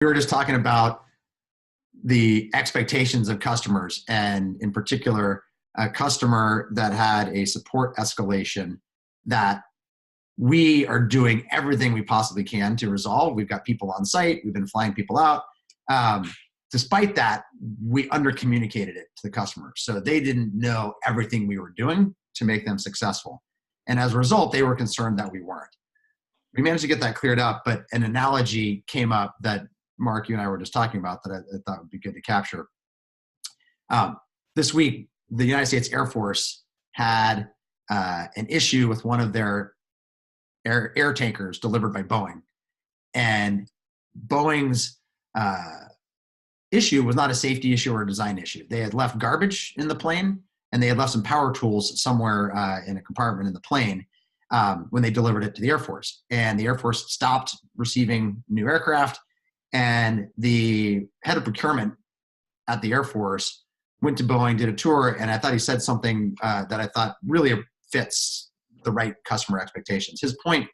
We were just talking about the expectations of customers, and in particular, a customer that had a support escalation that we are doing everything we possibly can to resolve. We've got people on site. We've been flying people out. Despite that, we under-communicated it to the customer. So they didn't know everything we were doing to make them successful. And as a result, they were concerned that we weren't. We managed to get that cleared up, but an analogy came up that Mark, you and I were just talking about that I thought would be good to capture. This week, the United States Air Force had an issue with one of their air tankers delivered by Boeing. And Boeing's issue was not a safety issue or a design issue. They had left garbage in the plane, and they had left some power tools somewhere in a compartment in the plane when they delivered it to the Air Force. And the Air Force stopped receiving new aircraft, and the head of procurement at the Air Force went to Boeing, did a tour, and I thought he said something that I thought really fits the right customer expectations. His point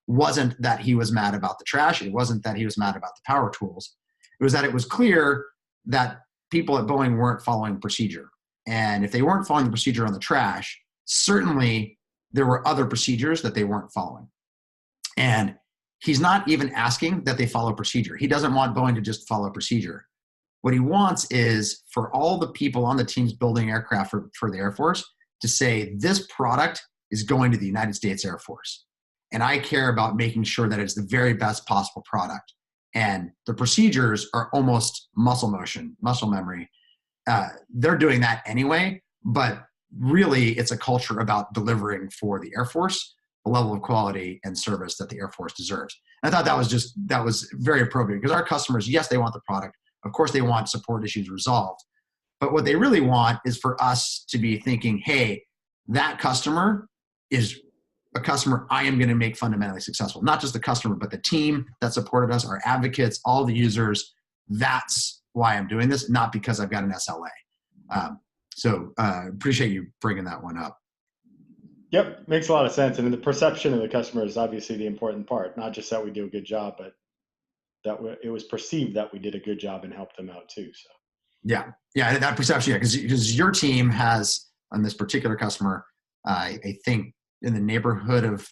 wasn't that he was mad about the trash. It wasn't that he was mad about the power tools. It was that it was clear that people at Boeing weren't following procedure. And if they weren't following the procedure on the trash, certainly there were other procedures that they weren't following. And he's not even asking that they follow procedure. He doesn't want Boeing to just follow procedure. What he wants is for all the people on the teams building aircraft for the Air Force to say, this product is going to the United States Air Force. And I care about making sure that it's the very best possible product. And the procedures are almost muscle memory. They're doing that anyway, but really it's a culture about delivering for the Air Force the level of quality and service that the Air Force deserves. And I thought that was very appropriate, because our customers, yes, they want the product. Of course, they want support issues resolved. But what they really want is for us to be thinking, hey, that customer is a customer I am going to make fundamentally successful. Not just the customer, but the team that supported us, our advocates, all the users. That's why I'm doing this, not because I've got an SLA. So appreciate you bringing that one up. Yep, makes a lot of sense. And the perception of the customer is obviously the important part, not just that we do a good job, but that it was perceived that we did a good job and helped them out too. So yeah, that perception, because your team has, on this particular customer, I think in the neighborhood of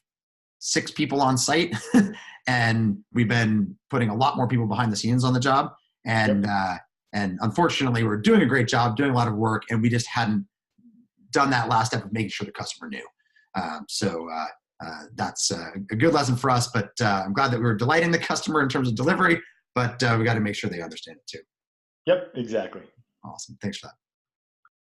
6 people on site, and we've been putting a lot more people behind the scenes on the job. And yep. And unfortunately, we're doing a great job, doing a lot of work, and we just hadn't done that last step of making sure the customer knew. So that's a good lesson for us, but I'm glad that we were delighting the customer in terms of delivery, but we got to make sure they understand it too. Yep, exactly. Awesome. Thanks for that.